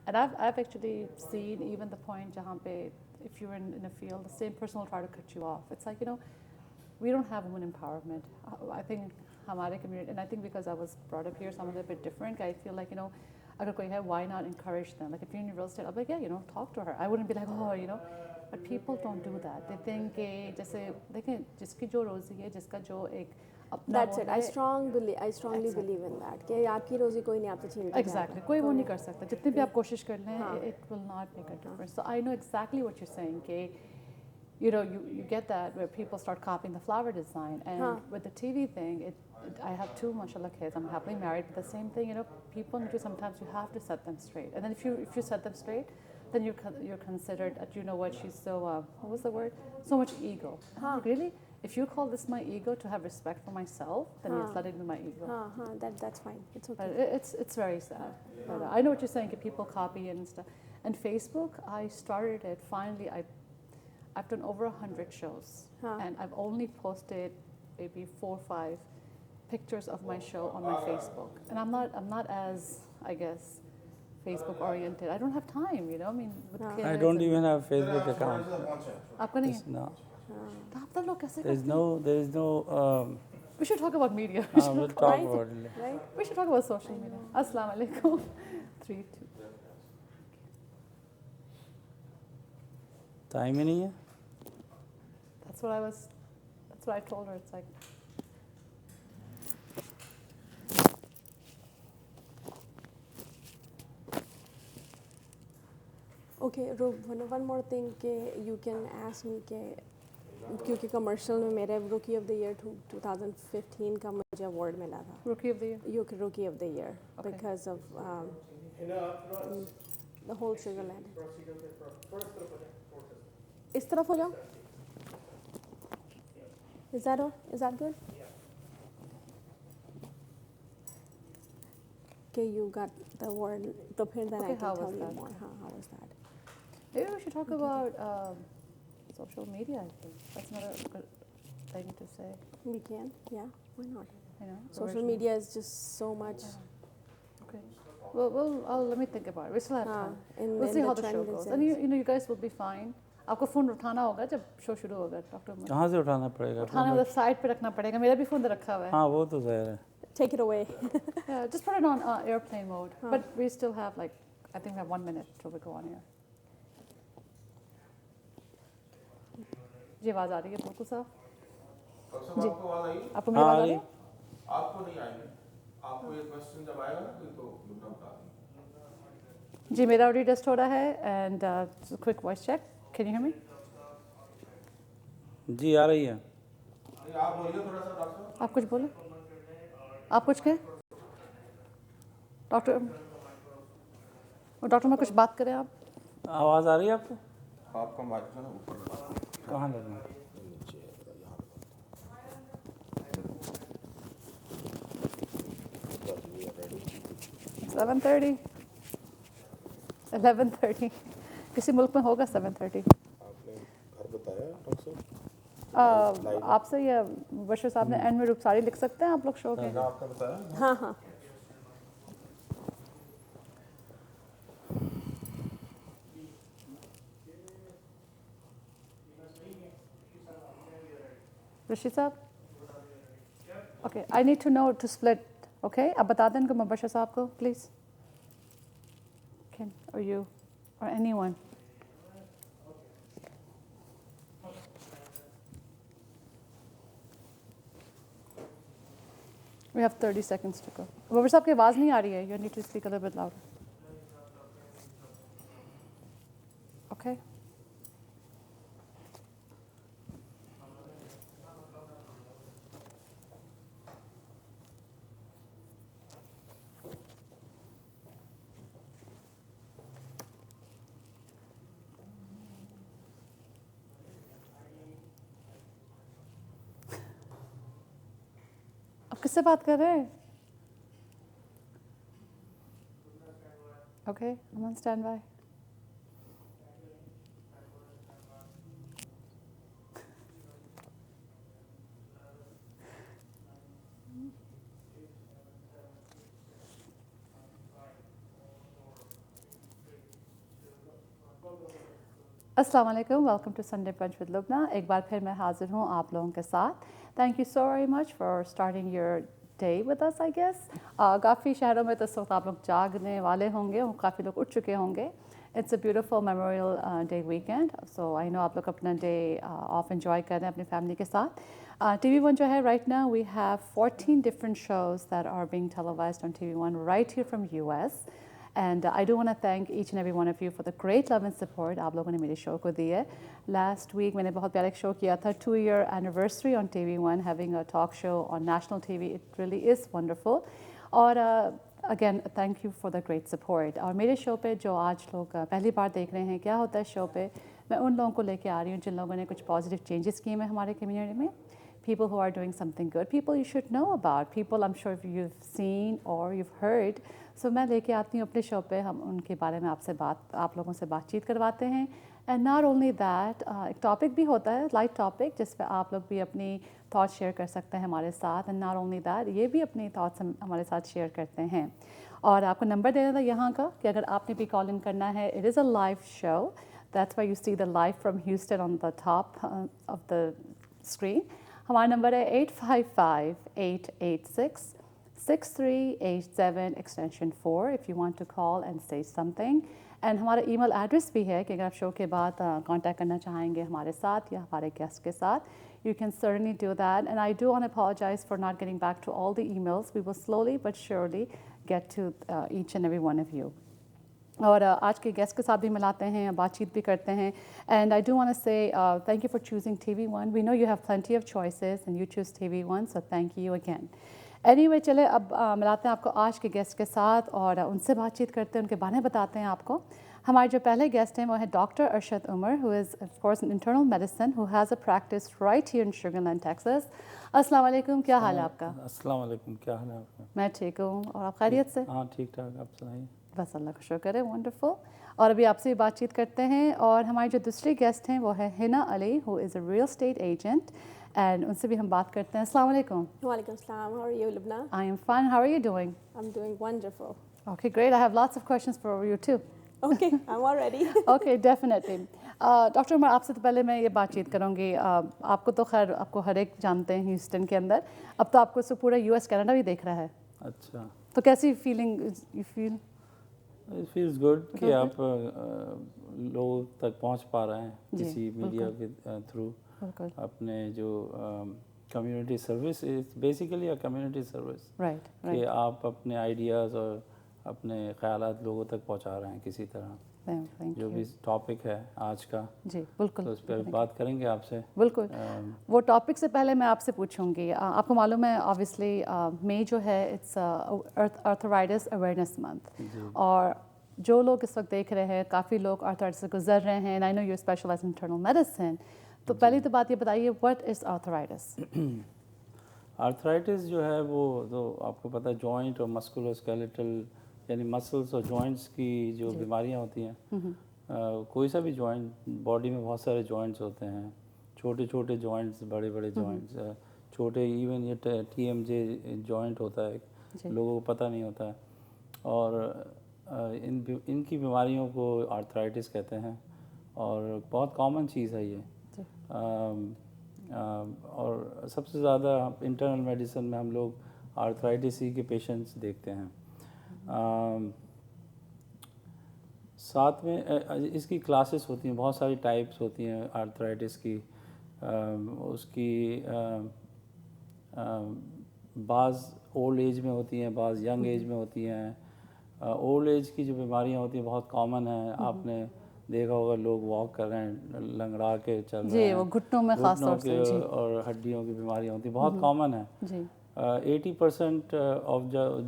And I've actually seen even the point jahan pe, if you're in a field, the same person will try to cut you off. It's like, we don't have women empowerment. I think hamare community, and I think because I was brought up here, some of it a bit different. I feel like, agar koi hai, why not encourage them? Like if you're in real estate, I'll be like, yeah, talk to her. I wouldn't be like, oh. But people don't do that. They think कि जैसे देखें जिसकी जो रोज़ी है, जिसका जो एक अपना That's it. I strongly believe in that. कि आपकी रोज़ी कोई नहीं आपसे छीन के Exactly. कोई वो नहीं कर सकता. जितनी भी आप कोशिश कर लें, it will not make a difference. So I know exactly what you're saying. कि you get that where people start copying the flower design, and with the TV thing, I have two mashallah kids. I'm happily married, but the same thing, people need to, sometimes you have to set them straight, and then if you set them straight, then you're considered at, she's so what was the word? So much ego. Really? If you call this my ego, to have respect for myself, then yes, let it be my ego. That's fine. It's okay. But it's very sad. But I know what you're saying. People copy and stuff. And Facebook, I started it. Finally, I've done over 100 shows, and I've only posted maybe 4 or 5 pictures of my show on my Facebook. And I'm not as, I guess, Facebook oriented. I don't have time, I mean, with kids. I don't even have Facebook account. Aapka nahi hai? No. There is no. We should talk about media. We'll talk about it. Right? We should talk about social media. Assalamu alaikum. 3, 2. Time ही नहीं है. That's what I told her. It's like. Okay, one more thing you can ask me क्योंकि commercial में मेरे Rookie of the Year 2015 का मुझे award मिला था. Rookie of the Year? Rookie of the Year, okay. Because of the whole Sugar Land. इस तरफ हो जाओ. Is that good? Okay, you got the award. तो फिर then I can tell you more. How was that? Maybe we should talk about social media. I think that's not a good thing to say. We can, yeah. Why not? Social media is just so much. Yeah. Okay. Well, let me think about it. We still have time. We'll see how the show goes. And you guys will be fine. आपको phone उठाना होगा जब show शुरू होगा. Doctor कहाँ से उठाना पड़ेगा? उठाना मतलब साइड पे रखना पड़ेगा. मेरा भी फोन रखा हुआ है. हाँ वो तो ज़ाहिर है. Take it away. Yeah, just put it on airplane mode. But we still have I think we have 1 minute till we go on air. जी आवाज़ आ रही है बिल्कुल साफ. जी आपको मेरी आवाज़ आ रही है? आपको नहीं आएगी. आपको ये क्वेश्चन जब आएगा ना तो लुबना बता देंगे. जी मेरा ऑडियो टेस्ट हो रहा है and quick voice check. Can you hear me? जी आ रही है. आप बोलिए थोड़ा सा डॉक्टर. आप कुछ बोले? आप कुछ कहें? डॉक्टर में कुछ बात करें आप. आवाज़ आ रही है आपको? आपका माइक्रोफोन ऊपर कहाँ लगना है? नीचे यहाँ पे. 7:30. 11:30. किसी मुल्क में होगा 7:30. आपने घर बताया डॉक्टर साहब? आपसे या बशीर साहब ने एंड में रुखसारी लिख सकते हैं आप लोग शो के? आपका बताया? हाँ. Rashid साहब? Okay, I need to know to split. Okay, अब बता दें इनको बशीर साहब को, please. Ken, or you, or anyone. We have 30 seconds to go. Bashir साहब की आवाज़ नहीं आ रही है. You need to speak a little bit louder. Okay. किससे बात कर रहे हैं? Okay, I'm on standby. अस्सलाम वालेकुम, welcome to Sunday brunch with Lubna. एक बार फिर मैं हाजिर हूँ आप लोगों के साथ। Thank you so very much for starting your day with us I guess. काफ़ी शहरों में तो इस वक्त आप लोग जागने वाले होंगे और काफ़ी लोग उठ चुके होंगे। It's a beautiful memorial day weekend, so I know आप लोग अपना डे ऑफ एंजॉय कर रहे हैं अपनी फैमिली के साथ। TV1 जो है right now we have 14 different shows that are being televised on TV1 right here from US। And I do want to thank each and every one of you for the great love and support आप लोगों ने मेरे show को दी है। Last week मैंने बहुत प्यारा एक शो किया था 2-year anniversary on TV1, having a talk show on national TV. It really is wonderful. और again thank you for the great support. और मेरे शो पे जो आज लोग पहली बार देख रहे हैं, क्या होता है शो पे, मैं उन लोगों को लेके आ रही हूँ जिन लोगों ने कुछ पॉजिटिव चेंजेस किए हैं हमारे कम्युनिटी में। People who are doing something good, people you should know about, people I'm sure you've seen or you've heard. So मैं लेके आती हूँ अपने शो पे, हम उनके बारे में आप लोगों से बातचीत करवाते हैं। एंड नॉट ओनली दैट, एक टॉपिक भी होता है, लाइट टॉपिक, जिस पे आप लोग भी अपनी थॉट्स शेयर कर सकते हैं हमारे साथ। एंड नॉट ओनली दैट, ये भी अपनी थॉट्स हमारे साथ शेयर करते हैं। और आपको नंबर देना था यहाँ का कि अगर आपने भी कॉल इन करना है, it is a live show, that's why you see the live from Houston on the top of the screen. हमारा नंबर है 855-886-6387 extension 4 if you want to call and say something. And हमारा email address भी है कि अगर आप show के बाद कांटेक्ट करना चाहेंगे हमारे साथ या हमारे गेस्ट के साथ, you can certainly do that. And I do want to apologize for not getting back to all the emails. We will slowly but surely get to each and every one of you. और आज के guest के साथ भी मिलाते हैं, बातचीत भी करते हैं। And I do want to say thank you for choosing TV1. We know you have plenty of choices and you choose TV1, so thank you again. Anyway, चले अब मिलाते हैं आपको आज के गेस्ट के साथ और उनसे बातचीत करते हैं, उनके बारे में बताते हैं आपको। हमारे जो पहले गेस्ट हैं वो है doctor Arshad Umar, who is of course in internal medicine, who has a practice right here in Sugar Land, Texas. अस्सलाम वालेकुम, क्या हाल है आपका? अस्सलाम वालेकुम, क्या हाल है आपका? मैं ठीक हूँ, और आप खैरियत से? हाँ ठीक ठाक, आप सुनाइए। बस अल्लाह का शुक्र है, वंडरफुल। और अभी आपसे बातचीत करते हैं। और हमारी जो दूसरी गेस्ट हैं वो है Hina Ali, who is a real estate agent, and उनसे भी हम बात करते हैं। अस्सलाम वालेकुम। वालेकुम सलाम, how are you, Lubna? I am fine. How are you doing? I'm doing wonderful. Okay, great. I have lots of questions for you too. Okay, I'm all ready. Okay, definitely. Doctor Umar, आपसे तो पहले मैं ये बातचीत करूँगी। आपको तो खैर आपको हर एक जानते हैं ह्यूस्टन के अंदर, अब तो आपको से पूरा US कनाडा भी देख रहा है। अच्छा, तो कैसी feeling you feel? It feels good कि आप लोगों तक पहुंच पा रहे हैं किसी मीडिया के थ्रू। अपने जो community service is basically a community service, right, कि आप अपने आइडियाज़ और अपने ख्यालात लोगों तक पहुंचा रहे हैं किसी तरह। जो भी टॉपिक है आज का, जी बिल्कुल, तो उस पर बात करेंगे आपसे। बिल्कुल। वो टॉपिक से पहले मैं आपसे पूछूंगी, आपको मालूम है ऑब्वियसली मई जो है इट्स आर्थराइटिस अवेयरनेस मंथ, और जो लोग इस वक्त देख रहे हैं काफ़ी लोग आर्थराइटिस से गुजर रहे हैं। I know you specialize in internal medicine, तो पहली तो बात ये बताइए, व्हाट इज़ आर्थराइटिस? आर्थराइटिस जो है वो तो आपको पता है जॉइंट और मस्कुलोस्केलेटल यानी मसल्स और जॉइंट्स की जो बीमारियां होती हैं। कोई सा भी जॉइंट, बॉडी में बहुत सारे जॉइंट्स होते हैं, छोटे छोटे जॉइंट्स, बड़े बड़े जॉइंट्स, छोटे इवन ये TMJ जॉइंट होता है, लोगों को पता नहीं होता है। और इनकी बीमारियों को आर्थराइटिस कहते हैं, और बहुत कॉमन चीज़ है ये। और सबसे ज़्यादा इंटरनल मेडिसिन में हम लोग आर्थराइटिस ही के पेशेंट्स देखते हैं। साथ में इसकी क्लासेस होती हैं, बहुत सारी टाइप्स होती हैं आर्थराइटिस की। उसकी बाज़ ओल्ड एज में होती हैं, बाज़ यंग एज में होती हैं। ओल्ड एज की जो बीमारियां होती हैं बहुत कॉमन है, आपने देखा होगा लोग वॉक कर रहे हैं, लंगड़ा के चल रहे हैं, वो घुटनों में खास तौर से, जी, और हड्डियों की बीमारियां होती हैं, बहुत कॉमन है जी। 80% ऑफ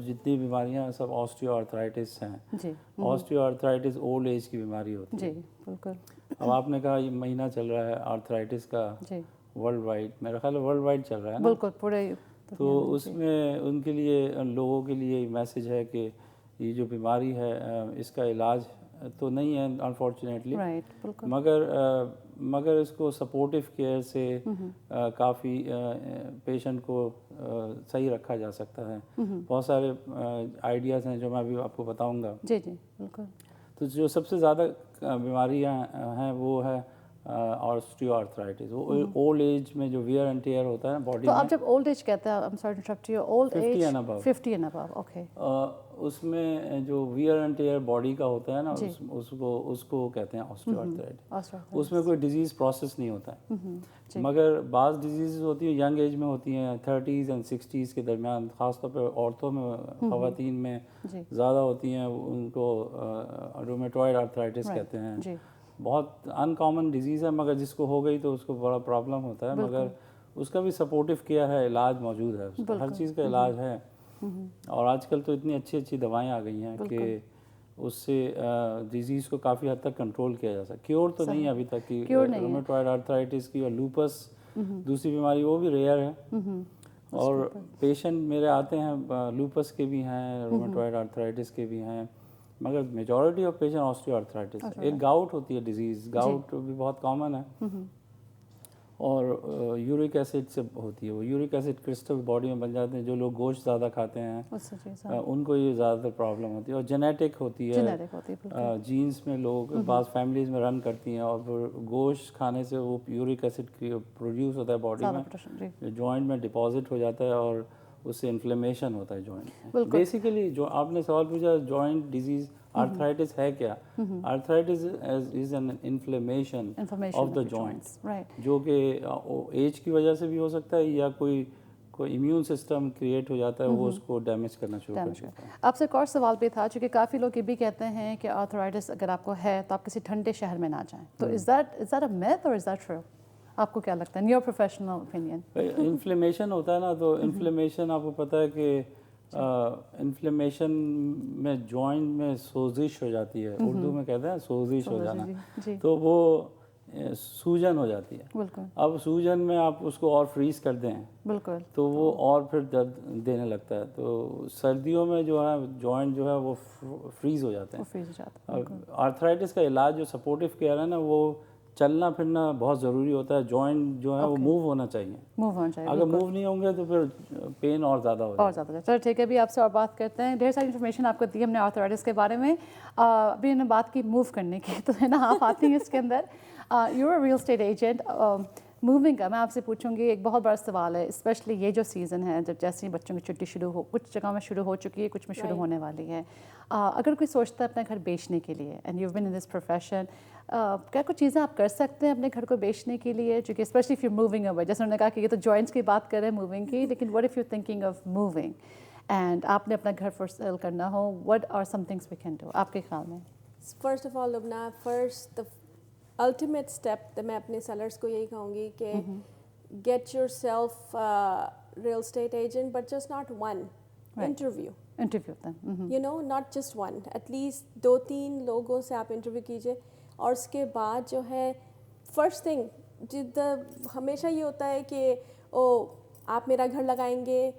जितनी बीमारियां सब ऑस्टियोआर्थराइटिस हैं जी। ऑस्टियोआर्थराइटिस ओल्ड एज की बीमारी होती है जी, बिल्कुल। अब आपने कहा ये महीना चल रहा है आर्थराइटिस का जी, वर्ल्ड वाइड, मेरा ख्याल है वर्ल्ड वाइड चल रहा है ना, बिल्कुल पूरे। तो उसमें उनके लिए, लोगों के लिए मैसेज है कि ये जो बीमारी है इसका इलाज तो नहीं है अनफॉर्चुनेटली, मगर इसको सपोर्टिव केयर से काफ़ी पेशेंट को सही रखा जा सकता है। बहुत सारे आइडियाज़ हैं जो मैं अभी आपको बताऊंगा जी जी, बिल्कुल। तो जो सबसे ज़्यादा बीमारियां हैं वो है ऑस्टियोआर्थराइटिस। वो ओल्ड एज में जो वियर एंड टियर होता है बॉडी तो में, आप जब ओल्ड एज कहते हैं, I am sorry to interrupt you, old 50 age and above। 50 and above, okay. उसमें जो वियर एंड टियर बॉडी का होता है ना, उसको कहते हैं ऑस्टियोआर्थराइटिस। उसमें कोई डिजीज़ प्रोसेस नहीं होता है, मगर बाज़ डिजीज़ होती हैं यंग एज में होती हैं, 30s and 60s के दरमियान, ख़ासतौर पर औरतों में, ख़वातीन में ज़्यादा होती हैं। उनको रूमेटॉइड आर्थराइटिस कहते हैं। बहुत अनकॉमन डिजीज़ है, मगर जिसको हो गई तो उसको बड़ा प्रॉब्लम होता है, मगर उसका भी सपोर्टिव किया है, इलाज मौजूद है, उसका हर चीज़ का इलाज है। और आजकल तो इतनी अच्छी अच्छी दवाएं आ गई हैं कि उससे डिजीज़ को काफ़ी हद तक कंट्रोल किया जा सकता। क्योर तो नहीं है अभी तक कि रूमेटॉइड आर्थराइटिस की, और लूपस दूसरी बीमारी वो भी रेयर है। और पेशेंट मेरे आते हैं लूपस के भी हैं, रूमेटॉइड आर्थराइटिस के भी हैं, मगर मेजॉरिटी ऑफ पेशेंट ऑस्टियोआर्थराइटिस। एक गाउट होती है डिजीज़, गाउट भी बहुत कॉमन है, और यूरिक एसिड से होती है। वो यूरिक एसिड क्रिस्टल बॉडी में बन जाते हैं। जो लोग गोश्त ज़्यादा खाते हैं उनको ये ज़्यादातर प्रॉब्लम होती है, और जेनेटिक होती है। जीन्स में लोग बाज़ फैमिलीज़ में रन करती हैं, और फिर गोश्त खाने से वो यूरिक एसिड प्रोड्यूस होता है बॉडी में, जॉइंट में डिपॉजिट हो जाता है, और उससे इन्फ्लेमेशन होता है जॉइंट में। बेसिकली जो आपने सवाल पूछा, जॉइंट डिजीज़ आर्थराइटिस है क्या? Arthritis is an inflammation of the joints, जो कि एज की वजह से भी हो सकता है, या कोई इम्यून सिस्टम क्रिएट हो जाता है, वो उसको डैमेज करना शुरू कर देता है। आपसे एक और सवाल भी था, चूँकि काफ़ी लोग ये भी कहते हैं कि आर्थराइटिस अगर आपको है तो आप किसी ठंडे शहर में ना जाएं, तो इज़ दैट अ मिथ और इज़ दैट ट्रू? आपको क्या लगता है, in your professional opinion? Inflammation होता है ना, तो इन्फ्लेमेशन आपको पता है कि इन्फ्लेमेशन में जॉइंट में सोजिश हो जाती है, उर्दू में कहते हैं सोजिश हो जाना, तो वो सूजन हो जाती है। अब सूजन में आप उसको और फ्रीज कर दें तो वो और फिर दर्द देने लगता है। तो सर्दियों में जो है जॉइंट जो है वो फ्रीज हो जाते हैं। आर्थराइटिस का इलाज जो सपोर्टिव केयर है ना, वो चलना फिरना बहुत ज़रूरी होता है। जॉइंट जो है वो मूव होना चाहिए, अगर मूव नहीं होंगे तो फिर पेन और ज़्यादा हो जाएगा। चलो ठीक है, अभी आपसे और बात करते हैं। ढेर सारी इन्फॉर्मेशन आपको दी हमने आर्थराइटिस के बारे में। अभी हमने बात की मूव करने की, तो है ना आप आती हैं इसके अंदर। You are real estate agent. Moving का मैं आपसे पूछूंगी, एक बहुत बड़ा सवाल है, स्पेशली ये जो सीज़न है, जब जैसे ही बच्चों की छुट्टी शुरू हो, कुछ जगह में शुरू हो चुकी है, कुछ में शुरू होने वाली है। अगर कोई सोचता है अपना घर बेचने के लिए, and you been in this profession, क्या कुछ चीज़ें आप कर सकते हैं अपने घर को बेचने के लिए, क्योंकि specially if you moving away, जैसे उन्होंने कहा कि ये तो जॉइंट्स की बात कर रहे हैं मूविंग की, लेकिन what if you thinking of moving and आपने अपना घर फॉर सेल करना हो, what are some things we can do आपके ख्याल में? First of all Lubna, first the ultimate step, तो मैं अपने सेलर्स को यही कहूँगी कि get yourself a real estate agent, but just not one. Interview them. You know, not just one. At least 2-3 लोगों से आप इंटरव्यू कीजिए, और उसके बाद जो है फर्स्ट थिंग हमेशा ये होता है कि आप मेरा घर लगाएंगे,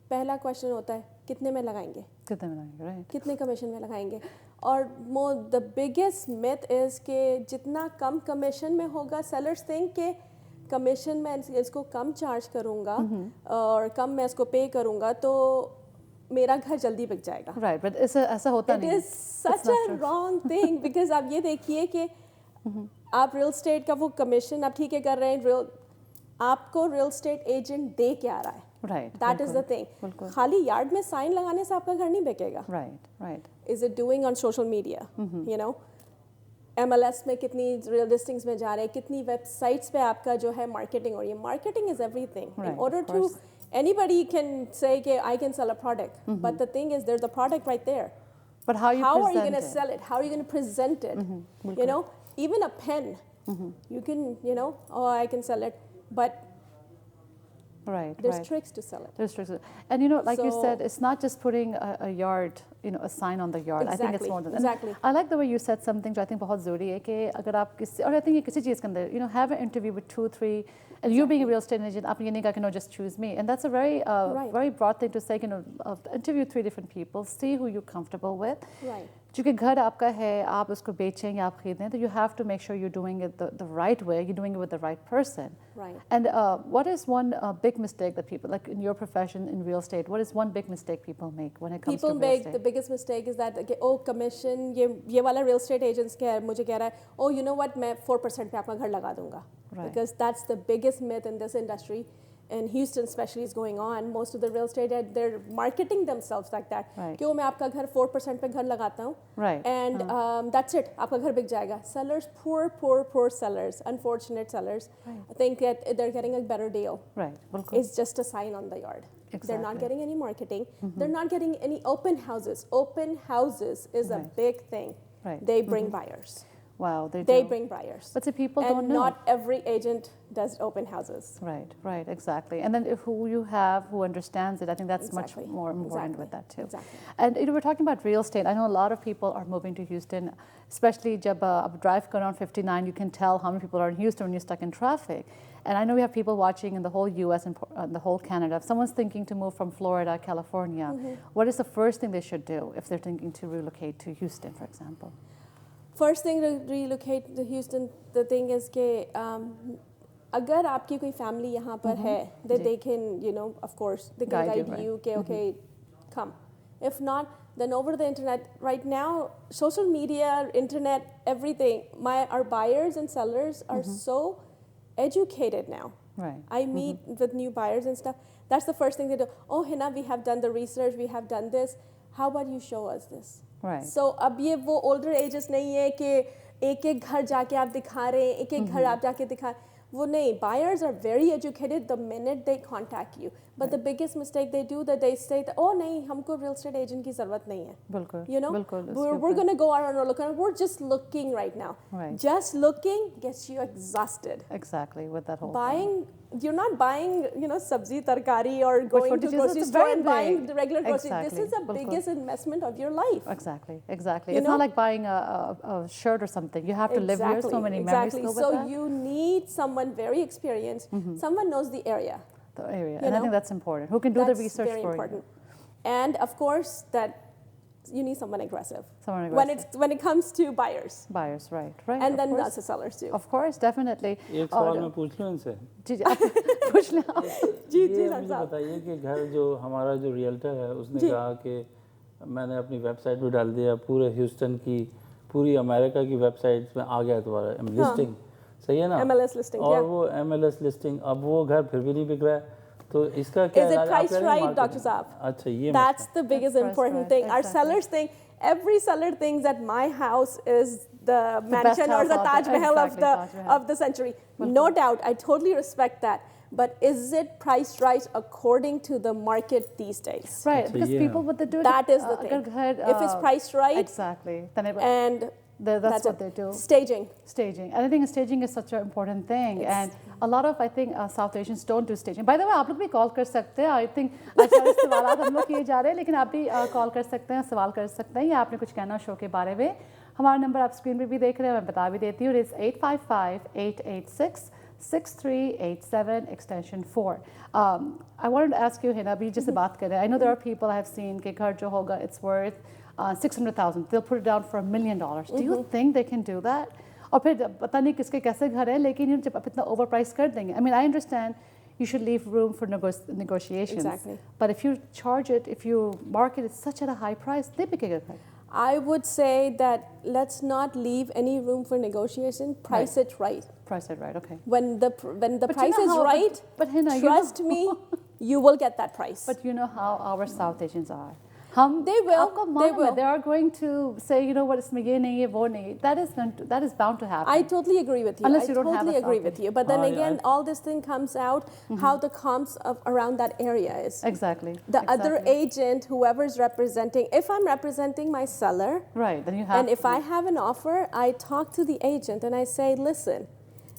पहला क्वेश्चन होता है कितने में लगाएंगे, राइट, कितने कमीशन में लगाएंगे। और द बिगेस्ट मिथ इज़ कि जितना कम कमीशन में होगा, सेलर्स थिंक के कमीशन में इसको कम चार्ज करूँगा और कम मैं इसको पे करूँगा तो मेरा घर जल्दी बिक जाएगा। राइट, बट ऐसा होता नहीं है। It is such a wrong thing, because आप ये देखिए कि आप रियल स्टेट का वो कमीशन आप ठीक है कर रहे हैं, आपको रियल स्टेट एजेंट दे क्या रहा है, right, that is the thing. खाली यार्ड में साइन लगाने से आपका घर नहीं बिकेगा। Right, is it doing on social media, you know, MLS में कितनी रियल लिस्टिंग्स में जा रहे हैं, कितनी वेबसाइट्स पे आपका जो है मार्केटिंग हो रही है। Marketing is everything. In order to anybody can say okay, I can sell a product, but the thing is there's a product right there, but how are you going to sell it, how are you going to present it? You know, even a pen, you can, you know, oh I can sell it, but there's tricks to sell it. There's tricks, and you know, like you said, it's not just putting a yard, you know, a sign on the yard. Exactly. I think it's more than that. Exactly. I like the way you said something जो I think बहुत ज़रूरी है कि अगर आप किसी, और I think ये किसी चीज़ के अंदर, you know, have an interview with 2-3, and you being a real estate agent, आप ये नहीं कहा कि no, just choose me, and that's a very very broad thing to say, you know, interview 3 different people, see who you're comfortable with. Right. क्योंकि घर आपका है, आप उसको बेचें या आप खरीदें, तो you have to make sure you're doing it the right way, you're doing it with the right person. Right. And what is one big mistake that people, like in your profession in real estate, what is one big mistake people make when it comes People to real make estate? the biggest mistake is that okay, oh commission ये वाला real estate agents क्या है मुझे कह रहा है oh you know what मैं 4% पे आपका घर लगा दूंगा. Right. Because that's the biggest myth in this industry. And Houston especially is going on. Most of the real estate they're marketing themselves like that. Right. कि वो मैं आपका घर 4% पे घर लगाता हूँ. Right. And that's it. आपका घर बिक जाएगा. Sellers, poor sellers, unfortunate sellers. Right. I think that they're getting a better deal. Right. बिल्कुल. It's just a sign on the yard. Exactly. They're not getting any marketing. They're not getting any open houses. Open houses is a Right. big thing. Right. They bring buyers. Wow, they They do. bring buyers. But see, people and don't know. not every agent does open houses. Right, right, exactly. And then if who you have who understands it, I think that's Exactly. much more important Exactly. with that too. Exactly. And we're talking about real estate. I know a lot of people are moving to Houston, especially jab ab drive karo on 59, you can tell how many people are in Houston when you're stuck in traffic. And I know we have people watching in the whole US and the whole Canada. If someone's thinking to move from Florida, California, what is the first thing they should do if they're thinking to relocate to Houston, for example? First thing to relocate to Houston, the thing is कि अगर आपकी कोई family यहाँ पर है, they can, you know, of course, they can Guide you, guide right. you कि okay, come. If not, then over the internet, right now, social media, internet, everything, our buyers and sellers are so educated now. Right. I meet with new buyers and stuff. That's the first thing they do. Oh, Hina, we have done the research, we have done this. How about you show us this? Right. So अब ये वो older ages नहीं है कि एक घर जाके आप दिखा रहे हैं, एक घर आप जाके दिखा वो नहीं. Buyers are very educated the minute they contact you. But the biggest mistake they do that they say that oh नहीं हमको real estate agent की ज़रूरत नहीं है. बिल्कुल. You know, बिल्कुल. we're going to go out and look and we're just looking right now. Right. Just looking gets you exhausted. Exactly, with that whole Buying, you're not buying, you know, sabzi, tarkari or going to 40 grocery it's store very and buying big. the regular grocery. Exactly. This is the Bilkul. biggest investment of your life. Exactly, exactly. You It's know? not like buying a shirt or something. You have to live here, so many memories Exactly. go with So that. you need someone very experienced, someone knows the area. The area, You and I know, think that's important. Who can do the That's research very for important. you? And of course, that you need someone aggressive. Someone When it comes to buyers, Buyers, right, right. and of then course. also sellers too. Of course, definitely. एक सवाल मैं पूछ लूँ इनसे जी जी आप पूछ लें आप। जी ये सर मुझे साहब. बताइए कि घर जो हमारा जो रियल्टर है उसने जी. कहा कि मैंने अपनी वेबसाइट पे डाल दिया पूरे ह्यूस्टन की पूरी अमेरिका की वेबसाइट में आ गया तुम्हारा लिस्टिंग सही है ना MLS listing, और yeah. वो MLS लिस्टिंग अब वो घर फिर भी नहीं बिक रहा है तो इसका क्या Is it इलाज? आप priced कह रहे हैं right, marketing. Dr. Saab? अच्छा ये That's the biggest That's important right, thing. Our exactly. sellers think, every seller thinks that my house is the mansion or house the out Taj there. Mahal Exactly, Taj Mahal. of the century. No doubt, I totally respect that. But is it priced right according to the market these days? Right, So, because yeah. people what they do That is the अगर thing. घर, If it's priced right, exactly, then it, and that's what it. they do. Staging. Staging, and I think staging is such an important thing, and a lot of I think South Asians don't do staging. By the way, आप लोग भी call कर सकते हैं. I think अच्छा सवाल हम लोग किए जा रहे हैं, लेकिन आप भी कॉल कर सकते हैं, सवाल कर सकते हैं, या आपने कुछ कहना शो के बारे में. हमारा नंबर आप स्क्रीन पे भी देख रहे हैं, मैं बता भी देती हूँ. It's 855-886-6387 extension 4. I wanted to ask you, Hina, अभी जिससे बात कर रहे हैं. I know there are people I have seen कि घर जो होगा it's worth 600,000. They'll put it down for $1 million. Do you think they can do that? और फिर पता नहीं किसके कैसे घर है, लेकिन जब आप इतना ओवर प्राइस कर देंगे. I mean, I understand you should leave room for negotiations. Exactly. But if you charge it, if you market it such at a high price, they become घर. I would say that let's not leave any room for negotiation. Price it right. Price it right, okay. When the But price you know is how- right, but Hina, trust me, you will get that price. But you know how our South Asians are. They will, आपको they मालूम है, will. They are going to say, you know what, इसमें ये नहीं है, वो नहीं. That is bound to happen. I totally agree with you. Unless I you don't have totally a agree South with you. But then I- again, all this thing comes out how the comps around that area is. Exactly. The other exactly. agent, whoever's representing, if I'm representing my seller, Right, then you have and if I have an offer, I talk to the agent and I say, listen,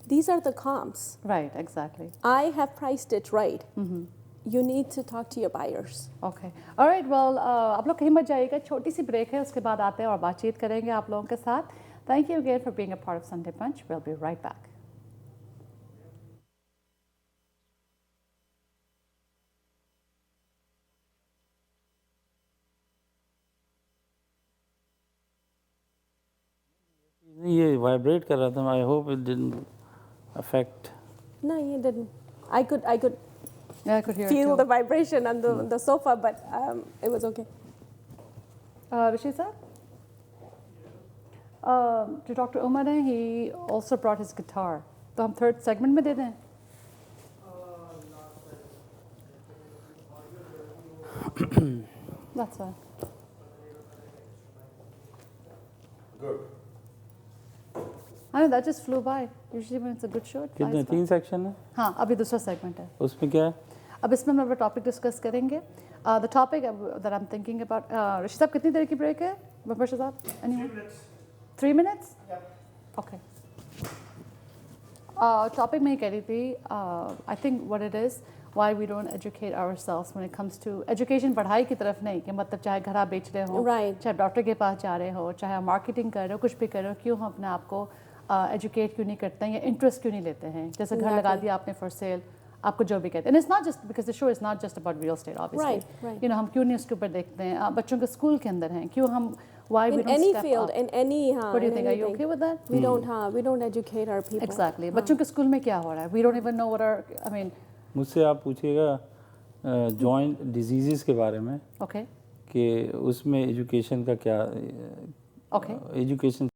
these are the comps. Right, exactly. I have priced it right. You need to talk to your buyers. Okay. All right, well, आप लोग कहीं मत जाइएगा, छोटी सी break है, उसके बाद आते हैं और बातचीत करेंगे आप लोगों के साथ. Thank you again for being a part of Sunday Punch. We'll be right back. ये वाइब्रेट कर रहा था, I hope it didn't affect. No, you didn't. I could Yeah, I could hear feel it the too. vibration on the sofa, but it was okay. Rashid sir? To Dr. Umar, he also brought his guitar. तो हम third segment में दे दें? That's fine. Good. I know that just flew by. Usually when it's a good show, it कितने flies by. 3 section है हाँ, अभी दूसरा segment है. उसमें क्या है? अब इसमें हम अपना टॉपिक डिस्कस करेंगे. The topic that I'm thinking about. Rashid साहब कितनी देर की ब्रेक है? बशर साहब? 3 minutes. 3 minutes? Yep. Okay. Topic मैं कह रही थी. I think what it is, why we don't educate ourselves when it comes to education. पढ़ाई की तरफ नहीं कि मतलब चाहे घर आप बेच रहे हो, Right. चाहे डॉक्टर के पास जा रहे हो, चाहे आप मार्केटिंग कर रहे हो, कुछ भी कर रहे हो, क्यों हम अपने आप को एजुकेट क्यों नहीं करते हैं या इंटरेस्ट क्यों नहीं लेते हैं? जैसे घर लगा दिया आपने फॉर सेल, आपको जो भी कहते हैं. And it's not just because the show is not just about real estate, obviously. Right. You know, हम क्यों नहीं उसके ऊपर देखते हैं? बच्चों के स्कूल के अंदर हैं, क्यों हम why we In don't any step field, up? in any What do you in think? Are you anything. okay with that? We don't educate our people. Exactly. बच्चों के स्कूल में क्या हो रहा है? We don't even know what our, I mean. मुझसे आप पूछिएगा जॉइंट डिजीज़ के बारे में Okay. कि उसमें एजुकेशन का क्या Okay. एजुकेशन